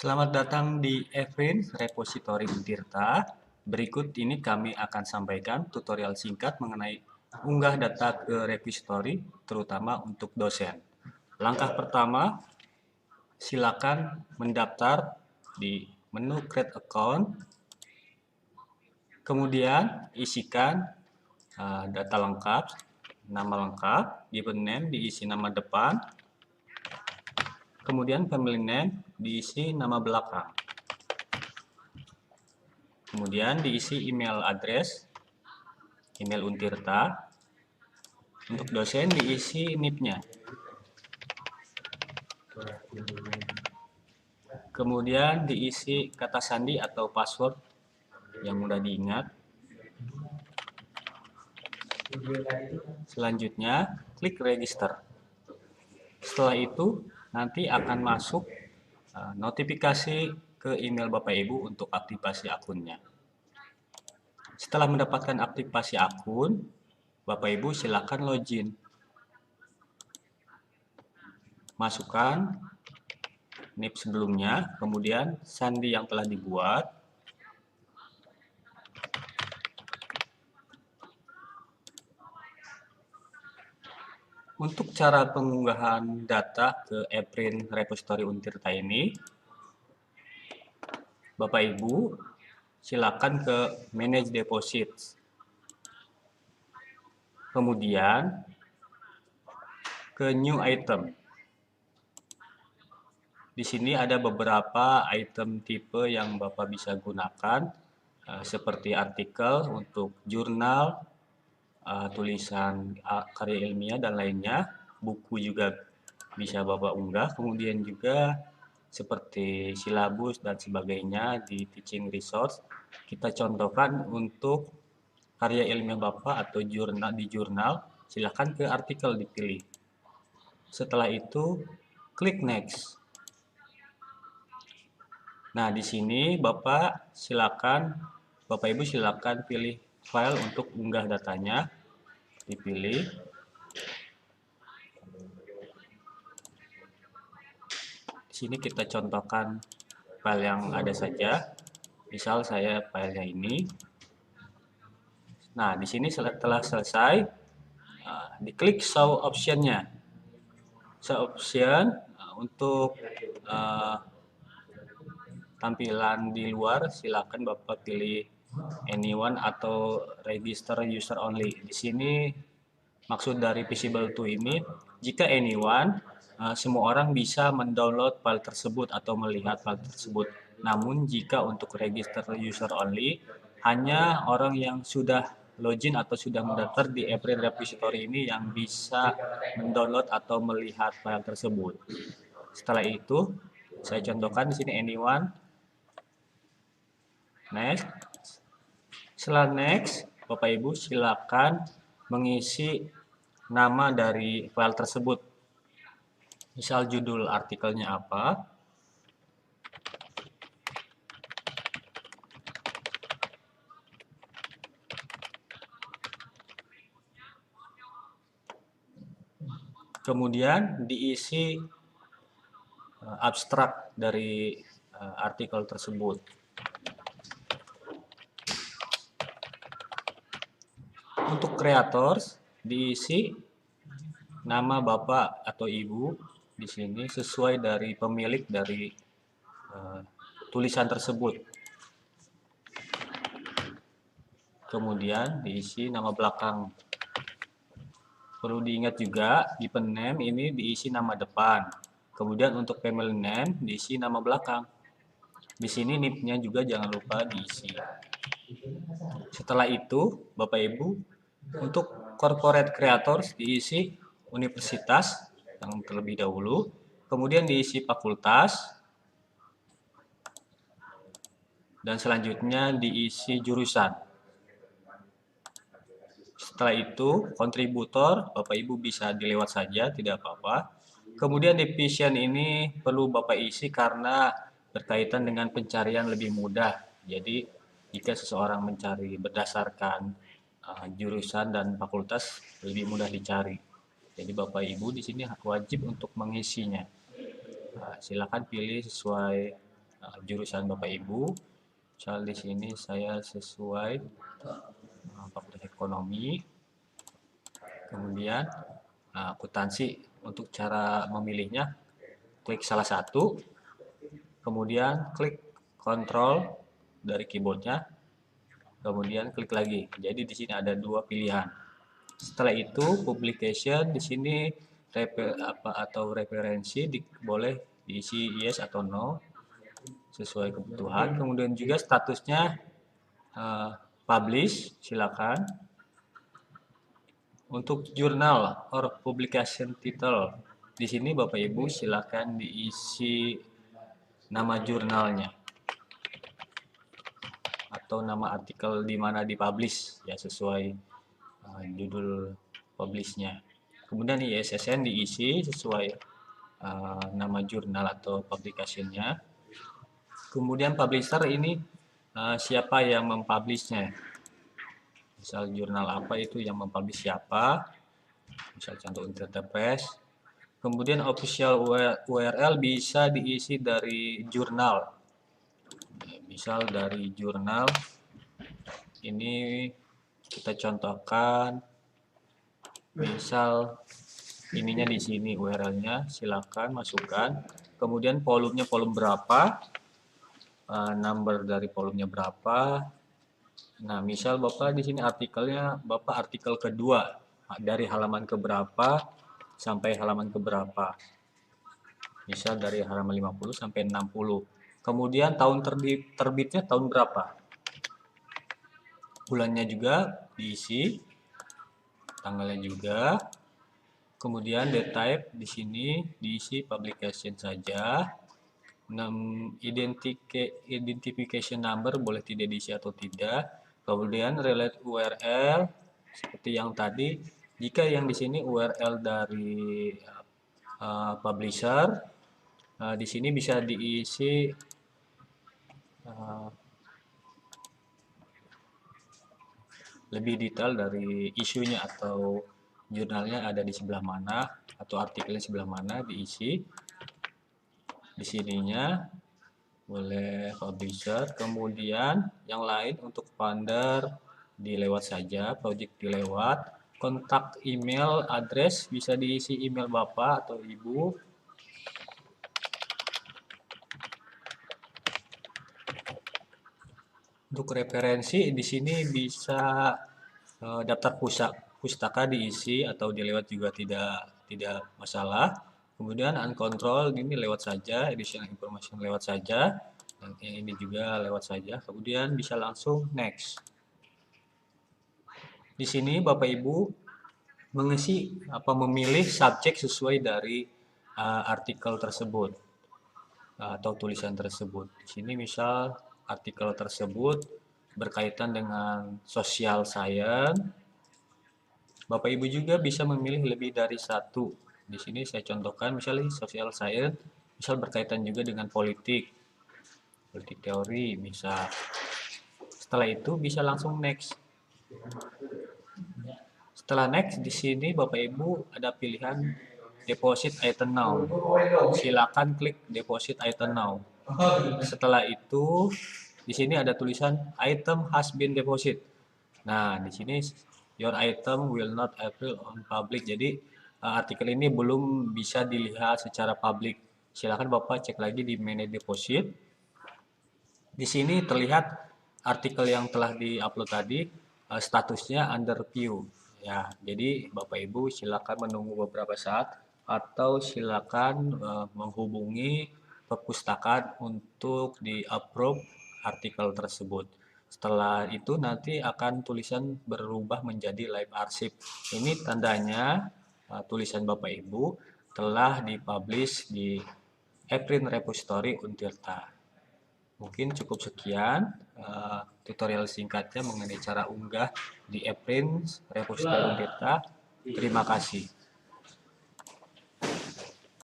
Selamat datang di Evrin Repository Untirta. Berikut ini kami akan sampaikan tutorial singkat mengenai unggah data ke repository, terutama untuk dosen. Langkah pertama, silakan mendaftar di menu Create Account. Kemudian isikan data lengkap, nama lengkap, given name diisi nama depan, kemudian family name diisi nama belakang. Kemudian diisi email address, email Untirta. Untuk dosen diisi NIP-nya. Kemudian diisi kata sandi atau password yang mudah diingat. Selanjutnya, klik register. Setelah itu, nanti akan masuk notifikasi ke email Bapak Ibu untuk aktivasi akunnya. Setelah mendapatkan aktivasi akun, Bapak Ibu silakan login. Masukkan NIP sebelumnya, kemudian sandi yang telah dibuat. Untuk cara pengunggahan data ke Evrin Repository Untirta ini, Bapak Ibu silakan ke Manage Deposits. Kemudian ke New Item. Di sini ada beberapa item tipe yang Bapak bisa gunakan, seperti artikel untuk jurnal, tulisan karya ilmiah dan lainnya. Buku juga bisa Bapak unggah, kemudian juga seperti silabus dan sebagainya di teaching resource. Kita contohkan untuk karya ilmiah Bapak atau di jurnal, silakan ke artikel dipilih. Setelah itu klik next. Nah, di sini Bapak Ibu silakan pilih file untuk unggah datanya, dipilih. Di sini kita contohkan file yang ada saja. Misal saya filenya ini. Nah, di sini setelah selesai, diklik show option-nya. Show option untuk tampilan di luar, silakan Bapak pilih anyone atau register user only. Di sini maksud dari visible to ini, jika anyone, semua orang bisa mendownload file tersebut atau melihat file tersebut. Namun jika untuk register user only, hanya orang yang sudah login atau sudah mendaftar di Evrin Repository ini yang bisa mendownload atau melihat file tersebut. Setelah itu, saya contohkan di sini anyone. Next. Setelah next, Bapak Ibu silakan mengisi nama dari file tersebut. Misal judul artikelnya apa. Kemudian diisi abstrak dari artikel tersebut. Untuk creators diisi nama Bapak atau Ibu di sini sesuai dari pemilik dari tulisan tersebut. Kemudian diisi nama belakang. Perlu diingat juga, given name ini diisi nama depan. Kemudian untuk family name diisi nama belakang. Di sini NIP-nya juga jangan lupa diisi. Setelah itu, Bapak Ibu, untuk corporate creators diisi universitas yang terlebih dahulu, kemudian diisi fakultas, dan selanjutnya diisi jurusan. Setelah itu, kontributor, Bapak Ibu bisa dilewat saja, tidak apa-apa. Kemudian division ini perlu Bapak isi karena berkaitan dengan pencarian lebih mudah. Jadi, jika seseorang mencari berdasarkan jurusan dan fakultas, lebih mudah dicari. Jadi, Bapak Ibu di sini wajib untuk mengisinya. Silakan pilih sesuai jurusan Bapak Ibu. Misal di sini saya sesuai Fakultas Ekonomi, kemudian akuntansi. Untuk cara memilihnya, klik salah satu, kemudian klik kontrol dari keyboardnya, kemudian klik lagi. Jadi di sini ada dua pilihan. Setelah itu publication di sini referensi boleh diisi yes atau no sesuai kebutuhan. Kemudian juga statusnya publish, silakan. Untuk jurnal or publication title, di sini Bapak Ibu silakan diisi nama jurnalnya atau nama artikel di mana dipublish ya, sesuai judul publishnya. Kemudian ISSN diisi sesuai nama jurnal atau publicationnya. Kemudian publisher ini siapa yang mempublishnya. Misal jurnal apa itu yang mempublish siapa, misal contoh Untirta Press. Kemudian official URL bisa diisi dari jurnal. Misal dari jurnal ini kita contohkan, misal ininya di sini URL-nya, silakan masukkan. Kemudian volumenya volume berapa, number dari volumenya berapa. Nah, misal Bapak di sini artikelnya Bapak artikel kedua dari halaman keberapa sampai halaman keberapa. Misal dari halaman 50 sampai 60. Kemudian tahun terbitnya tahun berapa. Bulannya juga diisi, tanggalnya juga. Kemudian date type di sini diisi publication saja. Identification number boleh tidak diisi atau tidak. Kemudian relate URL seperti yang tadi. Jika yang di sini URL dari publisher, di sini bisa diisi lebih detail dari isunya atau jurnalnya ada di sebelah mana atau artikelnya sebelah mana, diisi. Di sininya boleh publisher, kemudian yang lain untuk founder dilewat saja, project dilewat, kontak email, address bisa diisi email Bapak atau Ibu. Untuk referensi di sini bisa daftar pustaka diisi atau dilewat juga tidak masalah. Kemudian uncontrol ini lewat saja, additional information lewat saja, dan ini juga lewat saja. Kemudian bisa langsung next. Di sini Bapak Ibu mengisi memilih subjek sesuai dari artikel tersebut atau tulisan tersebut. Di sini misal artikel tersebut berkaitan dengan social science. Bapak Ibu juga bisa memilih lebih dari satu. Di sini saya contohkan misalnya social science, misal berkaitan juga dengan politik teori bisa. Setelah itu bisa langsung next. Setelah next, di sini Bapak Ibu ada pilihan deposit item now. Silakan klik deposit item now. Setelah itu di sini ada tulisan item has been deposit. Nah, di sini your item will not appear on public. Jadi artikel ini belum bisa dilihat secara publik. Silakan Bapak cek lagi di manage deposit. Di sini terlihat artikel yang telah diupload tadi statusnya under view. Ya, jadi Bapak Ibu silakan menunggu beberapa saat atau silakan menghubungi perpustakaan untuk di-approve artikel tersebut. Setelah itu nanti akan tulisan berubah menjadi live archive. Ini tandanya tulisan Bapak Ibu telah dipublish di ePrint Repository Untirta. Mungkin cukup sekian tutorial singkatnya mengenai cara unggah di ePrint Repository Untirta. Terima kasih.